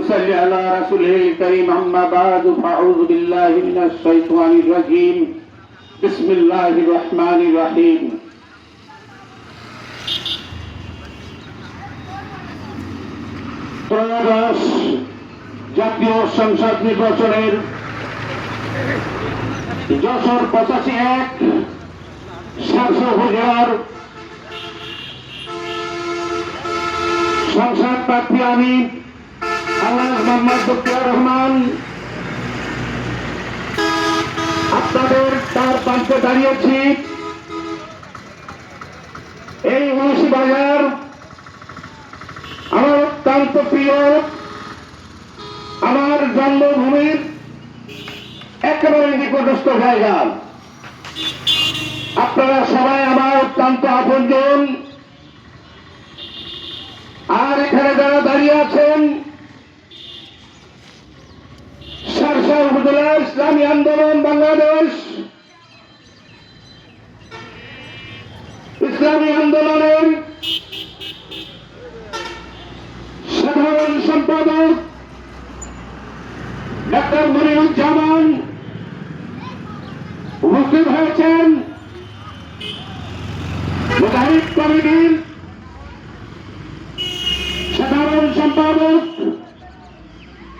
صل على رسوله الكريم أما بعد فأعوذ بالله من الشيطان الرجيم بسم الله الرحمن الرحيم ত্রয়োদশ জাতীয় সংসদ নির্বাচনের যশোর 85-1 শাসক উপজেলার সংসদ প্রার্থী আমি আলহাজ মোহাম্মদ বখতিয়ার রহমান আপনাদের তার প্রান্তে দাঁড়িয়েছি। এই মুন্সিবাজার আমার অত্যন্ত প্রিয়, আমার জন্মভূমির একেবারে নিকটস্থ জায়গা। আপনারা সবাই আমার অত্যন্ত আপনজন। আর এখানে যারা দাঁড়িয়ে আছেন শার্শা উপজেলা ইসলামী আন্দোলন বাংলাদেশ ইসলামী আন্দোলনের সাধারণ সম্পাদক ডাক্তার মনিরুজ্জামান উপস্থিত হয়েছেন, মুজাহিদ কমিটির সাধারণ সম্পাদক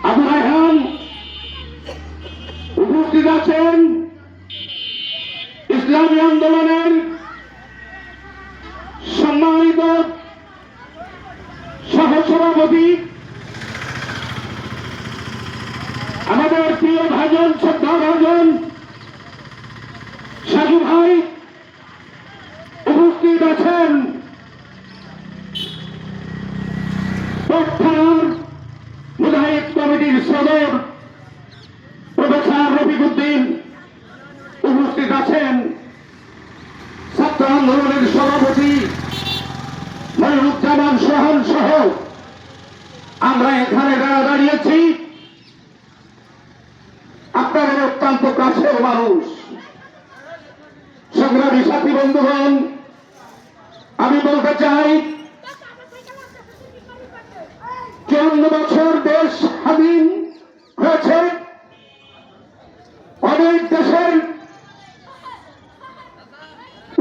আবু রায়হান উপস্থিত আছেন, ইসলামী আন্দোলনের সম্মানিত সহসভাপতি আমাদের প্রিয় ভাজন শ্রদ্ধা ভাজন সাজু ভাই উপস্থিত আছেন, মুজাহিদ কমিটির সদর প্রফেসর রফিকুদ্দিন উপস্থিত আছেন, ছাত্র আন্দোলনের সভাপতি মনিরুজ্জামান সোহান সহ আমরা এখানে দাঁড়িয়েছি। আপনাদের অত্যন্ত কাছের মানুষ, সংগ্রামী সাথী বন্ধুগণ, আমি বলতে চাই 54 বছর দেশ স্বাধীন হয়েছে। অনেক দেশের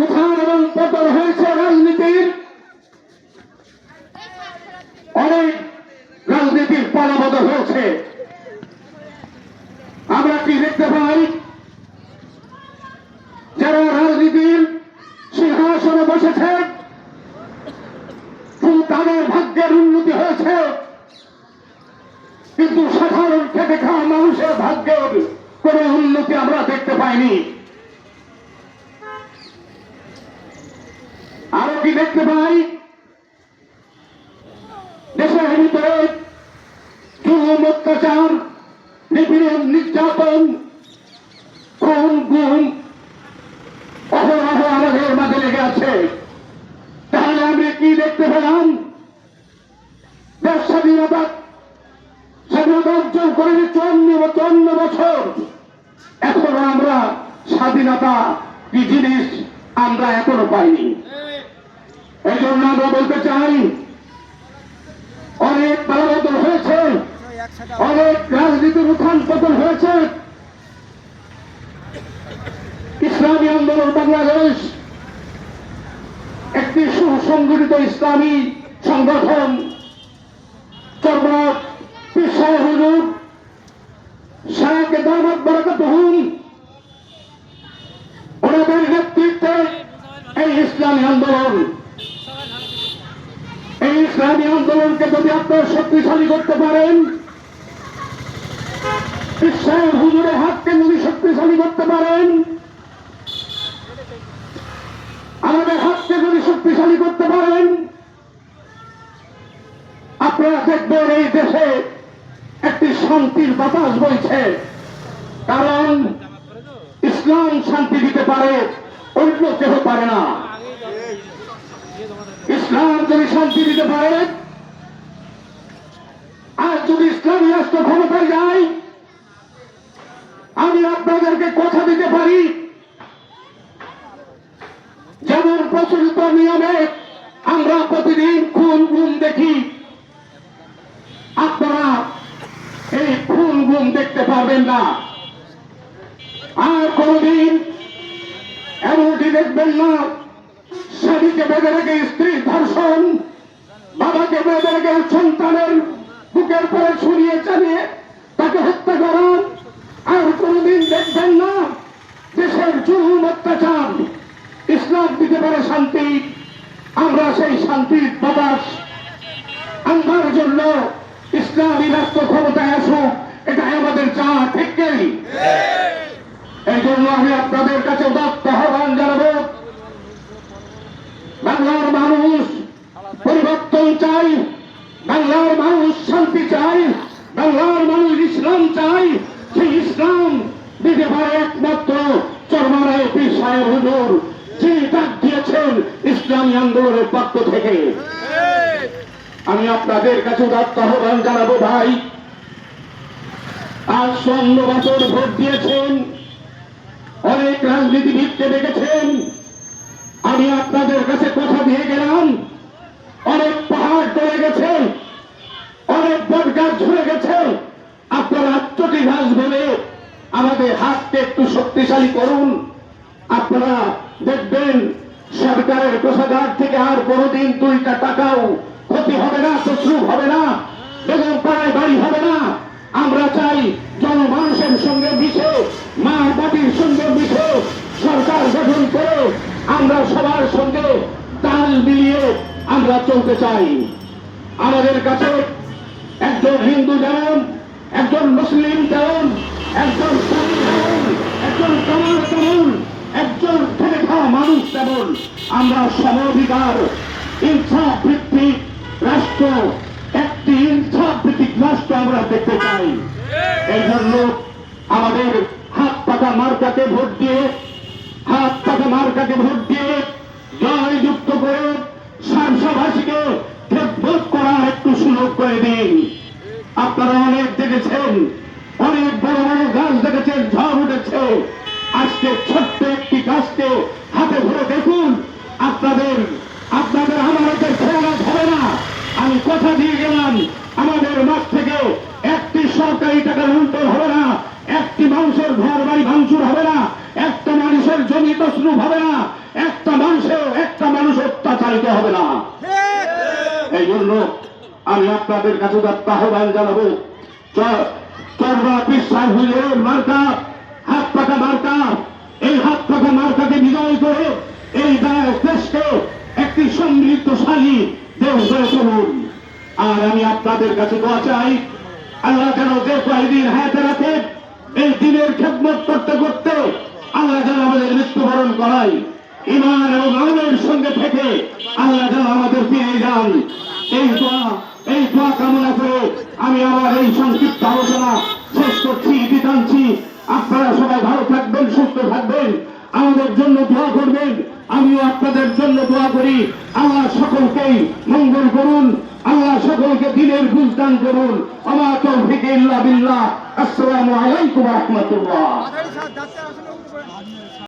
উত্থান এবং পতন হয়েছে, রাজনীতির অনেক রাজনীতির পালাবদল হয়েছে। আমরা কি দেখতে পাই, যারা রাজনীতির সিংহাসনে বসেছে তাদের ভাগ্যের উন্নতি হয়েছে, কিন্তু সাধারণ খেটে খাওয়া মানুষের ভাগ্যের কোন উন্নতি আমরা দেখতে পাইনি। আরো কি দেখতে পাই, দেশের ভিতরে জুলুম, অত্যাচার, নিপীড়ন, নির্যাতন, খুন, গুম অহরহ আমাদের মাঝে লেগে আছে। তাহলে আমরা কি দেখতে পেলাম, দেশ স্বাধীনতা অর্জন করে 54 বছর, এখনো আমরা স্বাধীনতা কি জিনিস আমরা এখনো পাইনি। এই জন্য আমরা বলতে চাই, অনেক পালাবদল হয়েছে, অনেক রাজনীতির উত্থান পতন হয়েছে। ইসলামী আন্দোলন বাংলাদেশ একটি সুসংগঠিত ইসলামী সংগঠন। চরমনায় পীর সাহেব হুজুর শায়খে দাওয়াত বারাকাতুহুম ওনাদের নেতৃত্বে এই ইসলামী আন্দোলন, এই ইসলামী আন্দোলনকে যদি আপনারা শক্তিশালী করতে পারেন, পীর সাহেব হুজুরের হাতকে যদি শক্তিশালী করতে পারেন, আমাদের হাতকে যদি শক্তিশালী করতে পারেন, আপনারা দেখবেন এই দেশে একটি শান্তির বাতাস বইছে। কারণ ইসলাম শান্তি দিতে পারে, অন্য কেউ পারে না। ইসলাম যদি শান্তি দিতে পারে, আর যদি ইসলামী রাষ্ট্র ক্ষমতায় যায়, আমি আপনাদেরকে কথা দিতে পারি, যেমন প্রচলিত নিয়মে আমরা প্রতিদিন খুন গুম দেখি, আপনারা জুলুম দেখতে পারবেন না। আর কোনদিন এমনটি দেখবেন না স্বামীকে বেঁধে রেখে স্ত্রী ধর্ষণ, বাবাকে বেঁধে রেখে সন্তানের বুকের পরে ছড়িয়ে চালিয়ে তাকে হত্যা করা। আর কোনদিন দেখবেন না দেশের জুলুম অত্যাচার। ইসলাম দিতে পারে শান্তি, আমরা সেই শান্তির বাতাস আনবার জন্য ইসলামী রাষ্ট্র ক্ষমতায় আসুক, এটা আমাদের চাওয়া, ঠিক নেই? এই জন্য আমি আপনাদের কাছে উদাত্ত আহ্বান জানাবো, বাংলার মানুষ পরিবর্তন চাই, বাংলার মানুষ শান্তি চাই, বাংলার মানুষ ইসলাম চাই। সেই ইসলাম দিতে পারে একমাত্র চরমারায় পীর সাহেব হুজুর, যিনি ডাক দিয়েছেন ইসলামী আন্দোলনের পক্ষ থেকে। আমি আপনাদের কাছে উদাত্ত আহ্বান জানাবো, ভাই, আজ ৫৪ বছর ভোট দিয়েছেন, অনেক রাজনীতিবিদকে দেখেছেন। আমি আপনাদের কাছে কথা দিয়ে গেলাম, অনেক পাহাড় চলে গেছে, অনেক বটগাছ ঝরে গেছে। আপনারা আত্মটি ঘাস বলে আমাদের হাতকে একটু শক্তিশালী করুন। আপনারা দেখবেন সরকারের কোষাগার থেকে আর কোনদিন 2টা টাকাও ক্ষতি হবে না, তছরূপ হবে না, বেগম পাড়ায় বাড়ি হবে না। আমরা চাই জনমানুষের সঙ্গে মিশে, মা মাটির সঙ্গে মিশে সরকার গঠন করে আমরা সবার সঙ্গে তাল মিলিয়ে আমরা চলতে চাই। আমাদের কাছে একজন হিন্দু যেমন, একজন মুসলিম যেমন, একজন সানি যেমন, একজন কামার তেমন, একজন খেটে খাওয়া মানুষ তেমন, আমরা সমাধিকার ইনসাফ ভিত্তিক রাষ্ট্র, একটি ইনসাফ ভিত্তিক রাষ্ট্র আমরা দেখতে চাই। এই জন্য আমাদের হাত পাকা মার্কাকে ভোট দিয়ে, হাত পাকা মার্কাকে ভোট দিয়ে জয়যুক্ত করে সারসাভাষীকে ভোট করার একটু সুযোগ করে দিন। আপনারা অনেক দেখেছেন, অনেক বড় বড় গাছ দেখেছেন, ঝড় উঠেছে। আজকে ছোট্ট একটি গাছকে হাতে ধরে দেখুন, আপনাদের আমাদের খেয়াঘাত হবে না। আমি কথা দিয়ে গেলাম, আমাদের মাঠ থেকে একটি সরকারি টাকা লুণ্ঠন হবে না, একটি মানুষের ঘর বাড়ি ভাঙচুর হবে না, একটা মানুষের জমি তছরূপ হবে না, একটা মানুষ অত্যাচারিত হবে না। এই জন্য আমি আপনাদের কাছে আহ্বান জানাবো, চরমা পীর সাহেব হুজুরের মার্কা হাত পাকা মার্কা, এই হাত পাকা মার্কাকে বিজয় করে এই দেশকে একটি সমৃদ্ধশালী দেশ গড়ে তুলুন। আর আমি আপনাদের কাছে দোয়া চাই, আল্লাহ যেন যে কয়েকদিন হায়াতে রাখে, এই দিনের খেদমত করতে করতে আল্লাহ যেন আমাদের মৃত্যুবরণ করায়, ঈমান এবং আমলের সঙ্গে থেকে আল্লাহ যেন আমাদের ফিরে যান। এই দোয়া কামনা করে আমি আমার এই সংক্ষিপ্ত আলোচনা শেষ করছি, ইতি টানছি। আপনারা সবাই ভালো থাকবেন, সুস্থ থাকবেন, আমাদের জন্য দোয়া করবেন, আমিও আপনাদের জন্য দোয়া করি। আল্লাহ সকলকেই মঙ্গল করুন, আল্লাহ সকলকে দিনের বুঝদান করুন। আমা তৌফিক ইল্লা বিল্লাহ। আসসালামু আলাইকুম ওয়া রাহমাতুল্লাহ।